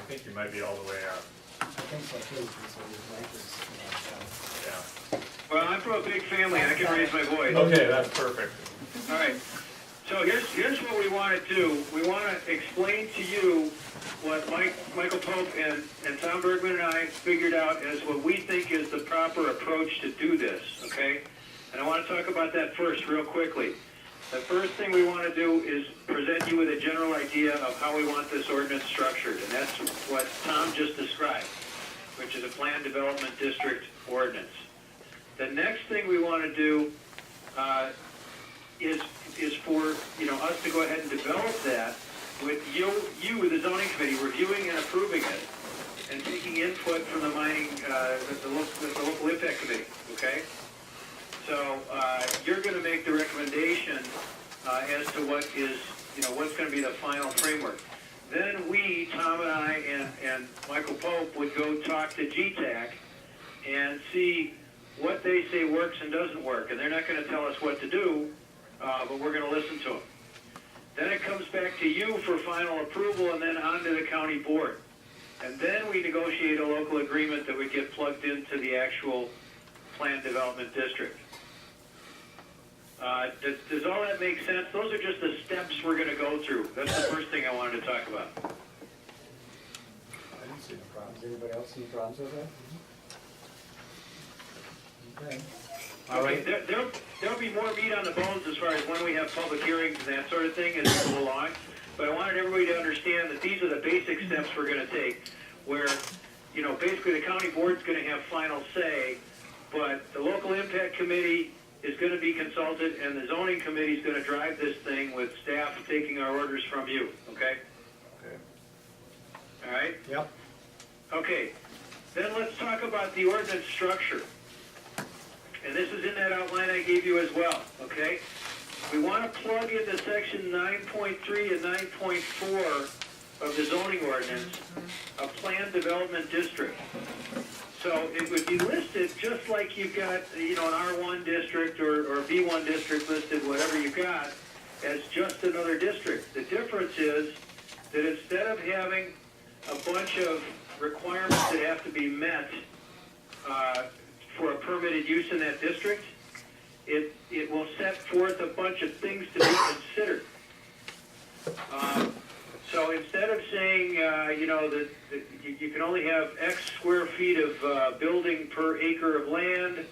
think you might be all the way up. I think so too, so his mic is, Well, I'm from a big family, I can raise my voice. Okay, that's perfect. All right, so here's what we want to do. We want to explain to you what Michael Pope and Tom Bergman and I figured out as what we think is the proper approach to do this, okay? And I want to talk about that first real quickly. The first thing we want to do is present you with a general idea of how we want this ordinance structured, and that's what Tom just described, which is a planned development district ordinance. The next thing we want to do is for us to go ahead and develop that with you, the zoning committee, reviewing and approving it, and taking input from the mining, the local impact committee. Okay. So you're going to make the recommendation as to what is, what's going to be the final framework. Then we, Tom and I, and Michael Pope would go talk to GTAC and see what they say works and doesn't work. And they're not going to tell us what to do, but we're going to listen to them. Then it comes back to you for final approval and then on to the county board. And then we negotiate a local agreement that would get plugged into the actual planned development district. Does all that make sense? Those are just the steps we're going to go through. That's the first thing I wanted to talk about. I didn't see no problems. Anybody else see problems with that? Okay. All right. There'll be more meat on the bones as far as when we have public hearings and that sort of thing as we go along. But I wanted everybody to understand that these are the basic steps we're going to take, where, basically the county board's going to have final say, but the local impact committee is going to be consulted, and the zoning committee is going to drive this thing with staff taking our orders from you. Okay? Okay. All right? Yep. Okay. Then let's talk about the ordinance structure. And this is in that outline I gave you as well, okay? We want to plug into section 9.3 and 9.4 of the zoning ordinance a planned development district. So it would be listed just like you've got, an R1 district or a B1 district listed, whatever you've got, as just another district. The difference is that instead of having a bunch of requirements that have to be met for a permitted use in that district, it will set forth a bunch of things to be considered. So instead of saying, that you can only have X square feet of building per acre of land,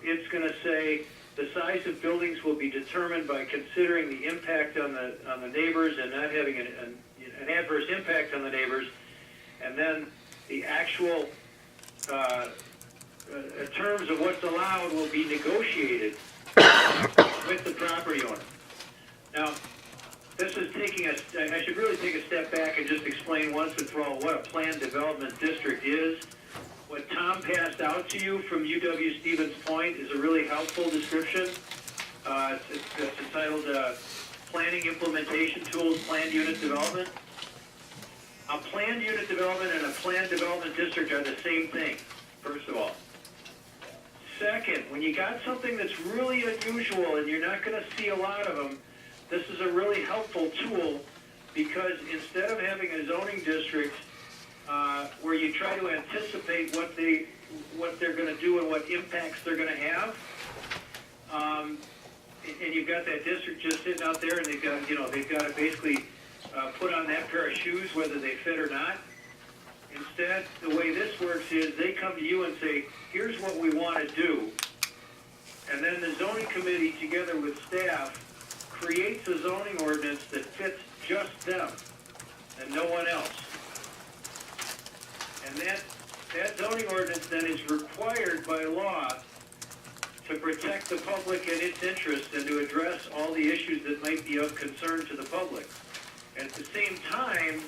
it's going to say the size of buildings will be determined by considering the impact on the neighbors and not having an adverse impact on the neighbors, and then the actual terms of what's allowed will be negotiated with the property owner. Now, this is I should really take a step back and just explain once and for all what a planned development district is. What Tom passed out to you from UW Stevens Point is a really helpful description. It's entitled Planning Implementation Tools, Planned Unit Development. A planned unit development and a planned development district are the same thing, first of all. Second, when you got something that's really unusual and you're not going to see a lot of them, this is a really helpful tool, because instead of having a zoning district where you try to anticipate what they're going to do and what impacts they're going to have, and you've got that district just sitting out there, and they've got to basically put on that pair of shoes whether they fit or not. Instead, the way this works is they come to you and say, here's what we want to do. And then the zoning committee, together with staff, creates a zoning ordinance that fits just them and no one else. And that zoning ordinance then is required by law to protect the public and its interests and to address all the issues that might be of concern to the public. And at the same time,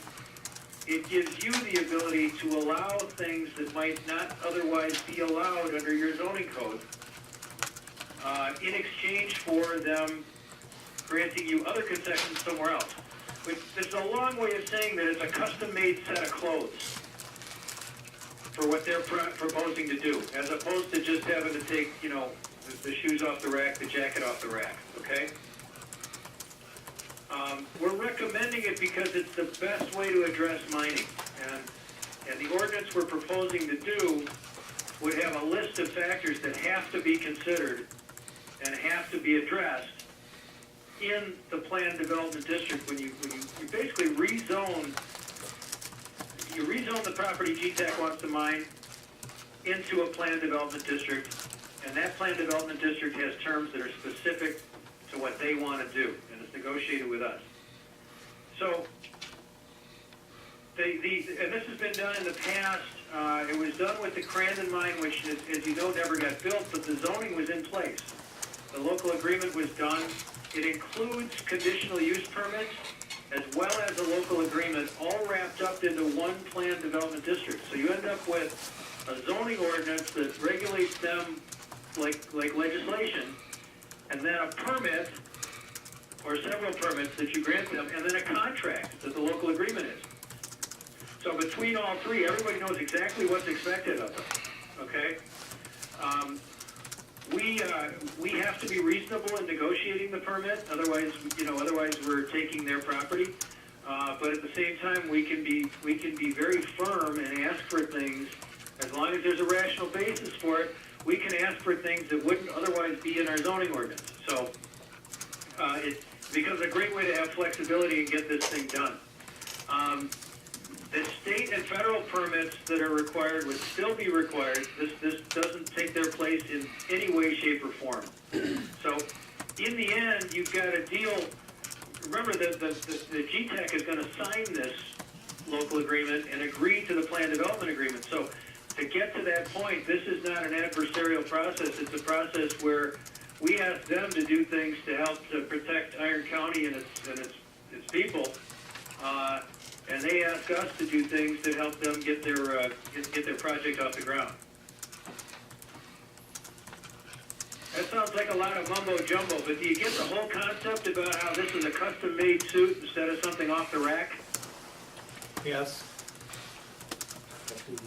it gives you the ability to allow things that might not otherwise be allowed under your zoning code in exchange for them granting you other concessions somewhere else. Which is a long way of saying that it's a custom-made set of clothes for what they're proposing to do, as opposed to just having to take, the shoes off the rack, the jacket off the rack, okay? We're recommending it because it's the best way to address mining. And the ordinance we're proposing to do would have a list of factors that have to be considered and have to be addressed in the planned development district when you basically rezone the property GTAC wants to mine into a planned development district, and that planned development district has terms that are specific to what they want to do, and it's negotiated with us. So, and this has been done in the past. It was done with the Crandon mine, which, as you know, never got built, but the zoning was in place. The local agreement was done. It includes conditional use permits as well as a local agreement, all wrapped up into one planned development district. So you end up with a zoning ordinance that regulates them like legislation, and then a permit or several permits that you grant them, and then a contract that the local agreement is. So between all three, everybody knows exactly what's expected of them, okay? We have to be reasonable in negotiating the permit, otherwise we're taking their property. But at the same time, we can be very firm and ask for things, as long as there's a rational basis for it. We can ask for things that wouldn't otherwise be in our zoning ordinance. So it becomes a great way to have flexibility and get this thing done. The state and federal permits that are required would still be required. This doesn't take their place in any way, shape, or form. So, in the end, you've got a deal. Remember that the GTAC is going to sign this local agreement and agree to the planned development agreement. So, to get to that point, this is not an adversarial process. It's a process where we ask them to do things to help to protect Iron County and its people. And they ask us to do things to help them get their project off the ground. That sounds like a lot of mumbo jumbo, but do you get the whole concept about how this is a custom-made suit instead of something off the rack? Yes.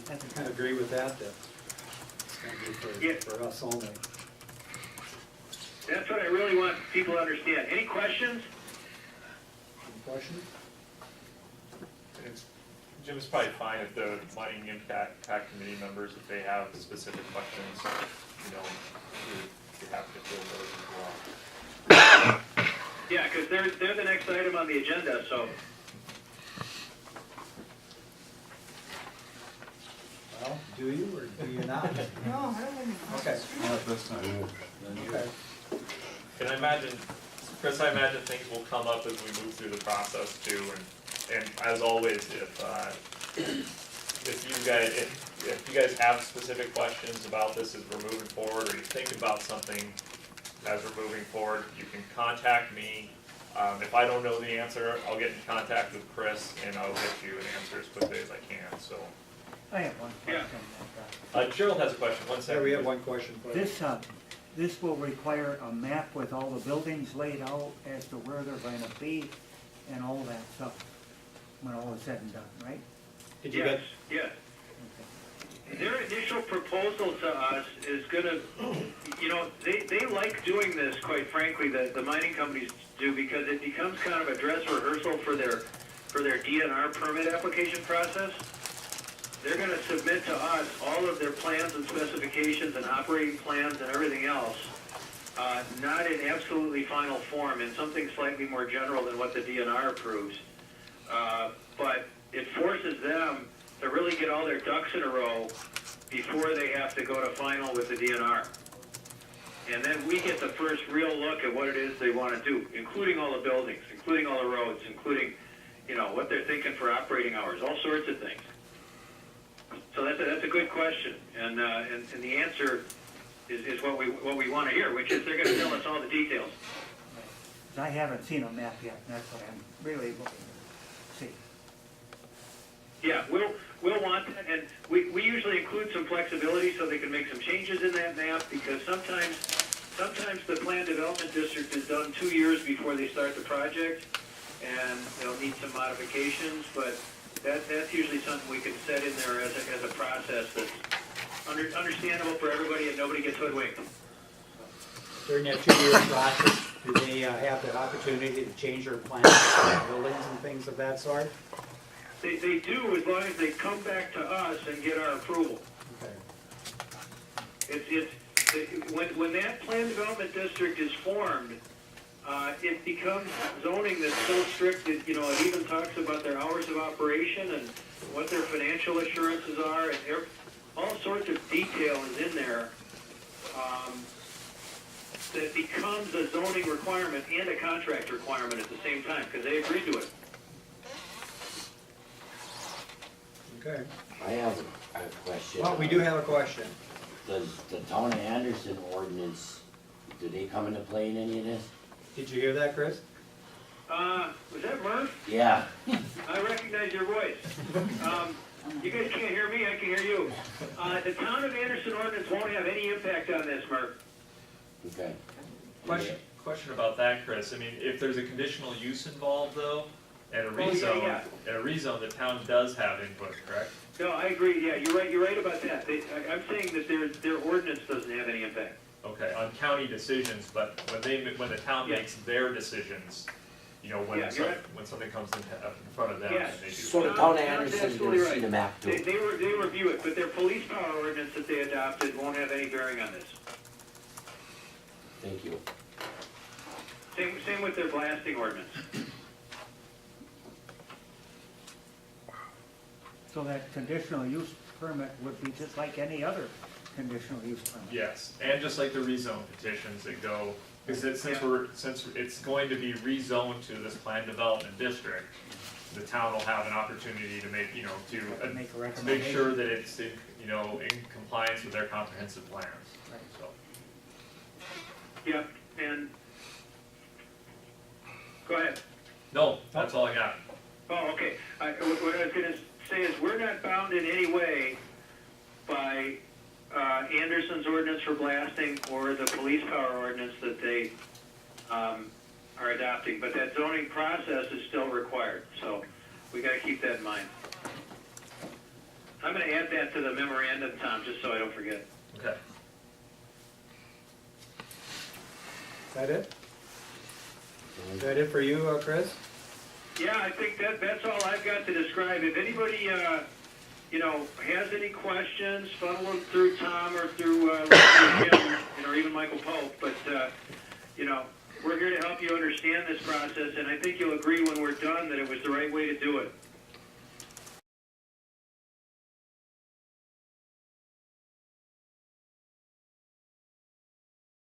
I kind of agree with that it's going to be for us only. That's what I really want people to understand. Any questions? Any questions? Jim, it's probably fine if the mining impact committee members, if they have specific questions, you have to fill those as well. Yeah, because they're the next item on the agenda, so. Well, do you or do you not? No, I don't have any. Okay. Not this time. Okay. And Chris, I imagine things will come up as we move through the process too, and as always, if you guys have specific questions about this as we're moving forward, or you think about something as we're moving forward, you can contact me. If I don't know the answer, I'll get in contact with Chris, and I'll get you an answer as quickly as I can. So, I have one question. Gerald has a question. One second. We have one question. This will require a map with all the buildings laid out as to where they're going to be and all that stuff when all is said and done, right? Did you Yes, get? yes. Their initial proposal to us is going to, they like doing this, quite frankly, the mining companies do, because it becomes kind of a dress rehearsal for their DNR permit application process. They're going to submit to us all of their plans and specifications and operating plans and everything else, not in absolutely final form, in something slightly more general than what the DNR approves. But it forces them to really get all their ducks in a row before they have to go to final with the DNR. And then we get the first real look at what it is they want to do, including all the buildings, including all the roads, including, what they're thinking for operating hours, all sorts of things. So that's a good question, and the answer is what we want to hear, which is they're going to tell us all the details. I haven't seen a map yet, and that's what I'm really looking to see. Yeah, we'll want that, and we usually include some flexibility so they can make some changes in that map, because sometimes the planned development district is done 2 years before they start the project, and they'll need some modifications, but that's usually something we can set in there as a process that's understandable for everybody and nobody gets hoodwinked. During that 2-year process, do they have the opportunity to change their plans, buildings and things of that sort? They do, as long as they come back to us and get our approval. Okay. When that plan development district is formed, it becomes zoning that's so strict that, you know, it even talks about their hours of operation and what their financial assurances are, and all sorts of detail is in there, that becomes a zoning requirement and a contract requirement at the same time, because they agreed to it. Okay. I have a question. Well, we do have a question. Does the town of Anderson ordinance, do they come into play in any of this? Did you hear that, Chris? Was that Murph? Yeah, I recognize your voice. You guys can't hear me, I can hear you. The town of Anderson ordinance won't have any impact on this, Murph. okay. Question about that, Chris. I mean, if there's a conditional use involved though, and a Oh, yeah, rezone, yeah. the town does have input, correct? No, I agree, yeah, you're right about that. I'm saying that their ordinance doesn't have any impact. Okay, on county decisions, but when the town Yeah. makes their decisions, you know, when Yeah, you're right. when something comes in front of them, Yeah. they do. So the Tom- town of Tom's Anderson absolutely didn't see right. the map too? They review it, but their police power ordinance that they adopted won't have any bearing on this. Thank you. Same with their blasting ordinance. So that conditional use permit would be just like any other conditional use permit. Yes, and just like the rezone petitions that go, because since Yeah. since it's going to be rezoned to this planned development district, the town will have an opportunity to make, you know, to Make a make recommendation. sure that it's in, you know, in compliance with their comprehensive plans, Right. so. Yeah, and, go ahead. No, that's all I got. Oh, okay. What I was gonna say is, we're not bound in any way by Anderson's ordinance for blasting or the police power ordinance that they are adopting, but that zoning process is still required, so we gotta keep that in mind. I'm gonna add that to the memorandum, Tom, just so I don't forget. Okay. Is that it? Is that it for you, Chris? Yeah, I think that's all I've got to describe. If anybody, you know, has any questions, funnel them through Tom or through Jim, or even Michael Pope. But, you know, we're here to help you understand this process, and I think you'll agree when we're done that it was the right way to do it.